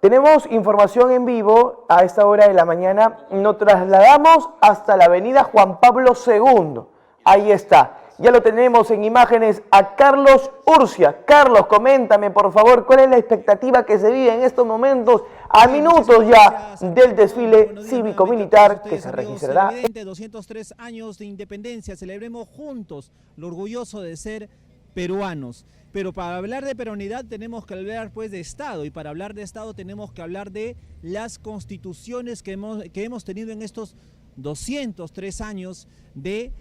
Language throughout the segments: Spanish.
Tenemos información en vivo a esta hora de la mañana. Nos trasladamos hasta la avenida Juan Pablo II. Ahí está. Ya lo tenemos en imágenes a Carlos Urcia. Carlos, coméntame por favor cuál es la expectativa que se vive en estos momentos, a minutos ya del desfile cívico-militar que se registrará. 203 años de independencia, celebremos juntos lo orgulloso de ser peruanos. Pero para hablar de peruanidad tenemos que hablar pues de Estado, y para hablar de Estado tenemos que hablar de las constituciones que hemos tenido en estos 203 años de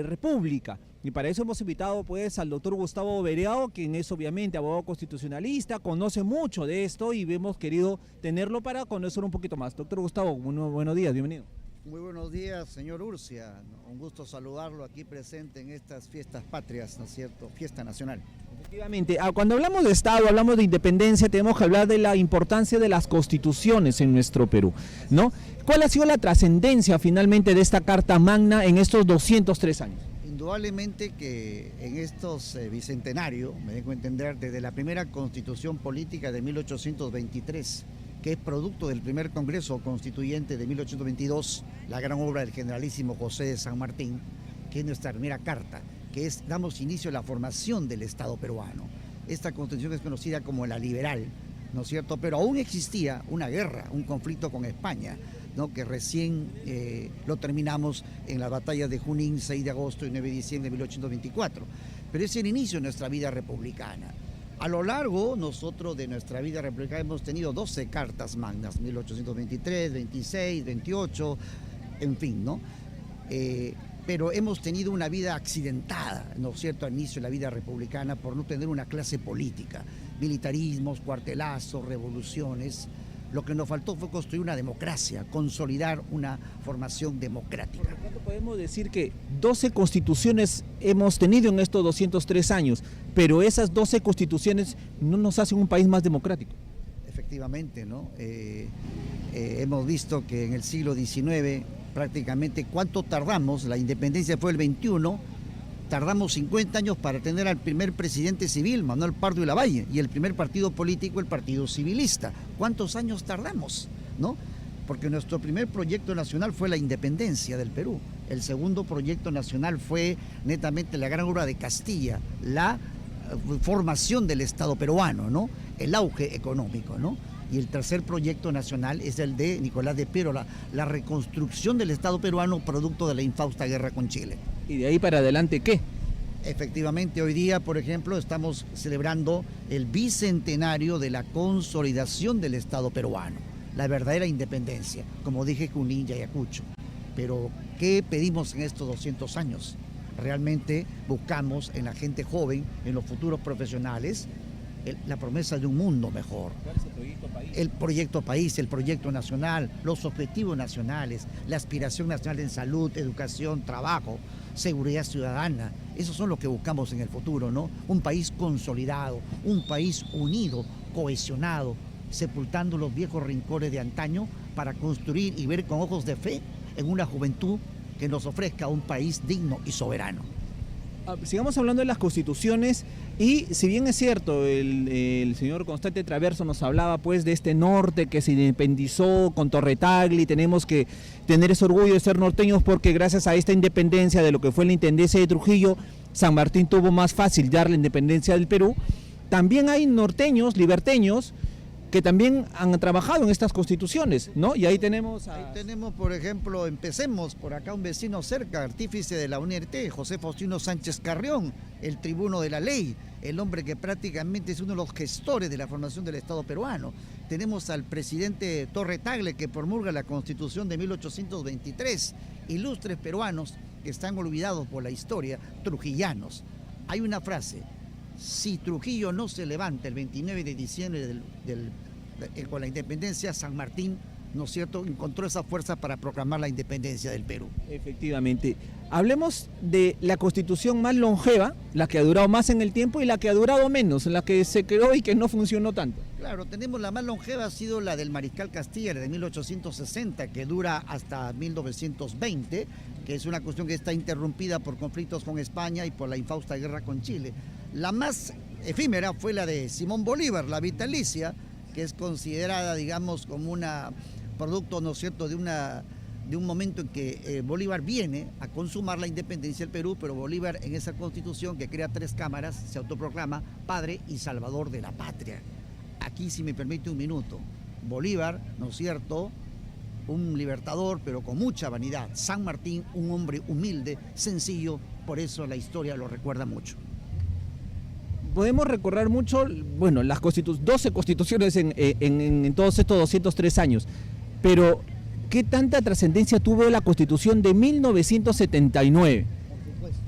República. Y para eso hemos invitado pues al doctor Gustavo Bereao, quien es obviamente abogado constitucionalista, conoce mucho de esto y hemos querido tenerlo para conocer un poquito más. Doctor Gustavo, buenos días, bienvenido. Muy buenos días, señor Urcia. Un gusto saludarlo aquí presente en estas fiestas patrias, ¿no es cierto? Fiesta nacional. Efectivamente, cuando hablamos de Estado, hablamos de independencia, tenemos que hablar de la importancia de las constituciones en nuestro Perú, ¿no? ¿Cuál ha sido la trascendencia finalmente de esta Carta Magna en estos 203 años? Indudablemente que en estos bicentenarios, me dejo entender, desde la primera constitución política de 1823, que es producto del primer Congreso Constituyente de 1822, la gran obra del generalísimo José de San Martín, que es nuestra primera carta, que damos inicio a la formación del Estado peruano. Esta constitución es conocida como la liberal, ¿no es cierto? Pero aún existía una guerra, un conflicto con España, ¿no? Que recién lo terminamos en la batalla de Junín, 6 de agosto y 9 de diciembre de 1824. Pero es el inicio de nuestra vida republicana. A lo largo, nosotros de nuestra vida republicana hemos tenido 12 cartas magnas, 1823, 26, 28, en fin, ¿no? Pero hemos tenido una vida accidentada, ¿no es cierto?, al inicio de la vida republicana por no tener una clase política, militarismos, cuartelazos, revoluciones. Lo que nos faltó fue construir una democracia, consolidar una formación democrática. Por lo tanto, podemos decir que 12 constituciones hemos tenido en estos 203 años, pero esas 12 constituciones no nos hacen un país más democrático. Efectivamente, ¿no? Hemos visto que en el siglo XIX, prácticamente, ¿cuánto tardamos? La independencia fue el 21, tardamos 50 años para tener al primer presidente civil, Manuel Pardo y Lavalle, y el primer partido político, el Partido Civilista. ¿Cuántos años tardamos? ¿No? Porque nuestro primer proyecto nacional fue la independencia del Perú. El segundo proyecto nacional fue netamente la gran obra de Castilla, la formación del Estado peruano, ¿no? El auge económico, ¿no? Y el tercer proyecto nacional es el de Nicolás de Piero, la reconstrucción del Estado peruano producto de la infausta guerra con Chile. ¿Y de ahí para adelante qué? Efectivamente, hoy día, por ejemplo, estamos celebrando el bicentenario de la consolidación del Estado peruano, la verdadera independencia, como dije, Junín y Ayacucho. Pero, ¿qué pedimos en estos 200 años? Realmente buscamos en la gente joven, en los futuros profesionales, la promesa de un mundo mejor. ¿Cuál es el proyecto país? El proyecto país, el proyecto nacional, los objetivos nacionales, la aspiración nacional en salud, educación, trabajo, seguridad ciudadana. Esos son los que buscamos en el futuro, ¿no? Un país consolidado, un país unido, cohesionado, sepultando los viejos rincones de antaño para construir y ver con ojos de fe en una juventud que nos ofrezca un país digno y soberano. Sigamos hablando de las constituciones, y si bien es cierto, el señor Constante Traverso nos hablaba pues de este norte que se independizó con Torre Tagle, y tenemos que tener ese orgullo de ser norteños porque gracias a esta independencia de lo que fue la intendencia de Trujillo, San Martín tuvo más fácil dar la independencia del Perú. También hay norteños, liberteños, que también han trabajado en estas constituciones, ¿no? Y ahí tenemos Ahí tenemos, por ejemplo, empecemos por acá, un vecino cerca, artífice de la UNRT, José Faustino Sánchez Carrión, el tribuno de la ley, el hombre que prácticamente es uno de los gestores de la formación del Estado peruano. Tenemos al presidente Torre Tagle, que promulga la Constitución de 1823, ilustres peruanos que están olvidados por la historia, trujillanos. Hay una frase: si Trujillo no se levanta el 29 de diciembre con la independencia, San Martín, ¿no es cierto?, encontró esa fuerza para proclamar la independencia del Perú. Efectivamente. Hablemos de la constitución más longeva, la que ha durado más en el tiempo y la que ha durado menos, la que se creó y que no funcionó tanto. Claro, tenemos la más longeva, ha sido la del Mariscal Castilla, la de 1860, que dura hasta 1920, que es una cuestión que está interrumpida por conflictos con España y por la infausta guerra con Chile. La más efímera fue la de Simón Bolívar, la vitalicia, que es considerada, digamos, como una producto, ¿no es cierto?, de un momento en que Bolívar viene a consumar la independencia del Perú, pero Bolívar en esa constitución que crea 3 cámaras se autoproclama padre y salvador de la patria. Aquí, si me permite un minuto, Bolívar, ¿no es cierto?, un libertador, pero con mucha vanidad. San Martín, un hombre humilde, sencillo, por eso la historia lo recuerda mucho. Podemos recorrer mucho, bueno, las 12 constituciones en todos estos 203 años, pero ¿qué tanta trascendencia tuvo la Constitución de 1979? Por supuesto.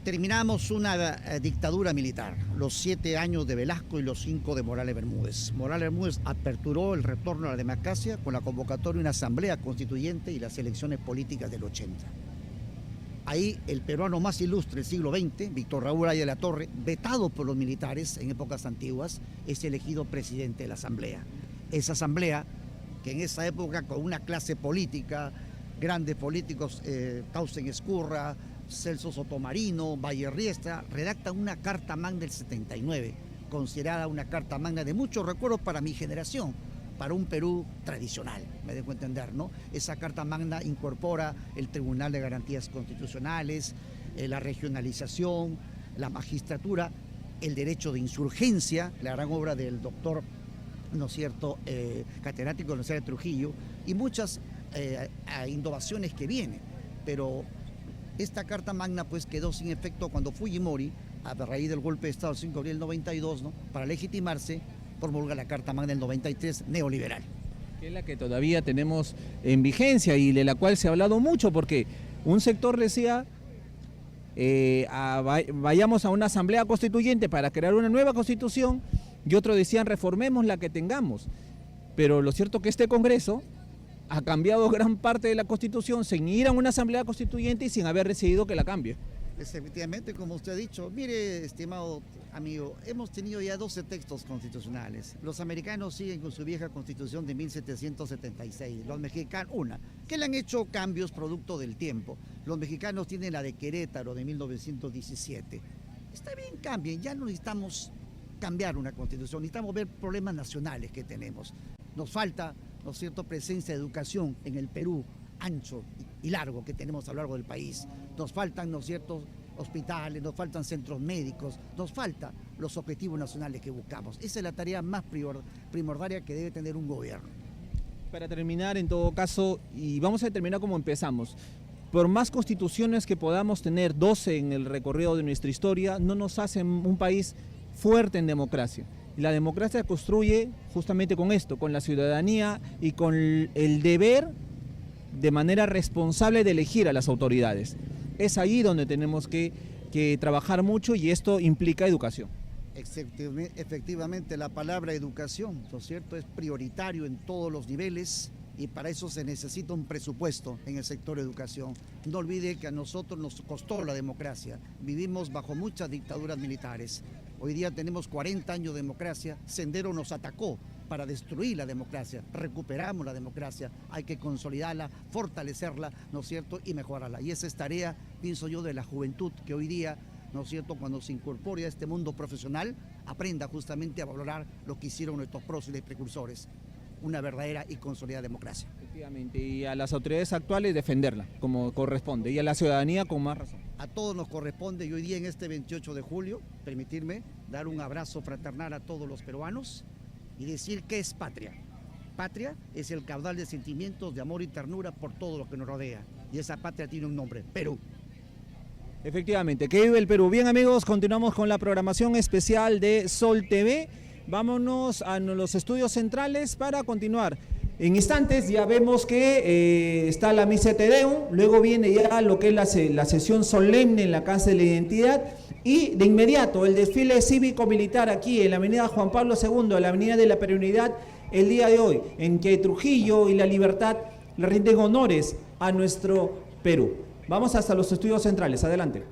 Terminamos una dictadura militar, los 7 años de Velasco y los 5 de Morales Bermúdez. Morales Bermúdez aperturó el retorno a la democracia con la convocatoria de una asamblea constituyente y las elecciones políticas del 80. Ahí el peruano más ilustre del siglo XX, Víctor Raúl Haya de la Torre, vetado por los militares en épocas antiguas, es elegido presidente de la asamblea. Esa asamblea, que en esa época con una clase política, grandes políticos, Tausen Escurra, Celso Sotomarino, Valle Riestra, redactan una Carta Magna del 79, considerada una Carta Magna de muchos recuerdos para mi generación, para un Perú tradicional, me dejo entender, ¿no? Esa Carta Magna incorpora el Tribunal de Garantías Constitucionales, la regionalización, la magistratura, el derecho de insurgencia, la gran obra del doctor, ¿no es cierto?, catedrático de la Universidad de Trujillo, y muchas innovaciones que vienen, pero esta Carta Magna pues quedó sin efecto cuando Fujimori, a raíz del golpe de Estado del 5 de abril del 92, ¿no?, para legitimarse, promulga la Carta Magna del 93 neoliberal. Que es la que todavía tenemos en vigencia y de la cual se ha hablado mucho, porque un sector decía, vayamos a una asamblea constituyente para crear una nueva constitución, y otros decían, reformemos la que tengamos. Pero lo cierto es que este Congreso ha cambiado gran parte de la Constitución sin ir a una asamblea constituyente y sin haber decidido que la cambie. Efectivamente, como usted ha dicho, mire, estimado amigo, hemos tenido ya 12 textos constitucionales. Los americanos siguen con su vieja constitución de 1776, los mexicanos una, que le han hecho cambios producto del tiempo. Los mexicanos tienen la de Querétaro de 1917. Está bien, cambien, ya no necesitamos cambiar una constitución, necesitamos ver problemas nacionales que tenemos. Nos falta, ¿no es cierto?, presencia de educación en el Perú ancho y largo que tenemos a lo largo del país. Nos faltan, ¿no es cierto?, hospitales, nos faltan centros médicos, nos faltan los objetivos nacionales que buscamos. Esa es la tarea más primordial que debe tener un gobierno. Para terminar, en todo caso, y vamos a terminar como empezamos, por más constituciones que podamos tener, 12 en el recorrido de nuestra historia, no nos hacen un país fuerte en democracia. Y la democracia se construye justamente con esto, con la ciudadanía y con el deber de manera responsable de elegir a las autoridades. Es ahí donde tenemos que trabajar mucho y esto implica educación. Efectivamente, la palabra educación, ¿no es cierto?, es prioritario en todos los niveles y para eso se necesita un presupuesto en el sector educación. No olvide que a nosotros nos costó la democracia, vivimos bajo muchas dictaduras militares. Hoy día tenemos 40 años de democracia, Sendero nos atacó para destruir la democracia, recuperamos la democracia, hay que consolidarla, fortalecerla, ¿no es cierto?, y mejorarla. Y esa es tarea, pienso yo, de la juventud que hoy día, ¿no es cierto?, cuando se incorpore a este mundo profesional, aprenda justamente a valorar lo que hicieron nuestros próceres y precursores, una verdadera y consolidada democracia. Efectivamente, y a las autoridades actuales defenderla como corresponde, y a la ciudadanía con más razón. A todos nos corresponde, y hoy día en este 28 de julio, permitirme dar un abrazo fraternal a todos los peruanos y decir que es patria. Patria es el caudal de sentimientos, de amor y ternura por todo lo que nos rodea, y esa patria tiene un nombre, Perú. Efectivamente, que vive el Perú. Bien, amigos, continuamos con la programación especial de Sol TV. Vámonos a los estudios centrales para continuar. En instantes ya vemos que está la misa Te Deum, luego viene ya lo que es la sesión solemne en la Casa de la Identidad y de inmediato el desfile cívico-militar aquí en la avenida Juan Pablo II, la avenida de la Peronidad, el día de hoy, en que Trujillo y la Libertad le rinden honores a nuestro Perú. Vamos hasta los estudios centrales, adelante.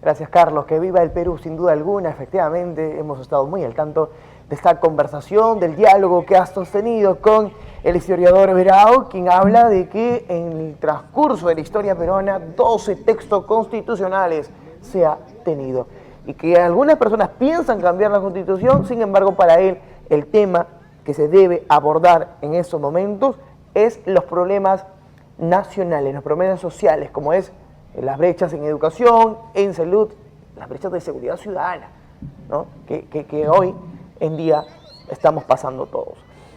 Gracias, Carlos, que viva el Perú, sin duda alguna. Efectivamente, hemos estado muy al tanto de esta conversación, del diálogo que has sostenido con el historiador Verao, quien habla de que en el transcurso de la historia peruana 12 textos constitucionales se ha tenido y que algunas personas piensan cambiar la Constitución, sin embargo para él el tema que se debe abordar en estos momentos es los problemas nacionales, los problemas sociales, como es las brechas en educación, en salud, las brechas de seguridad ciudadana, ¿no? que hoy en día estamos pasando todos.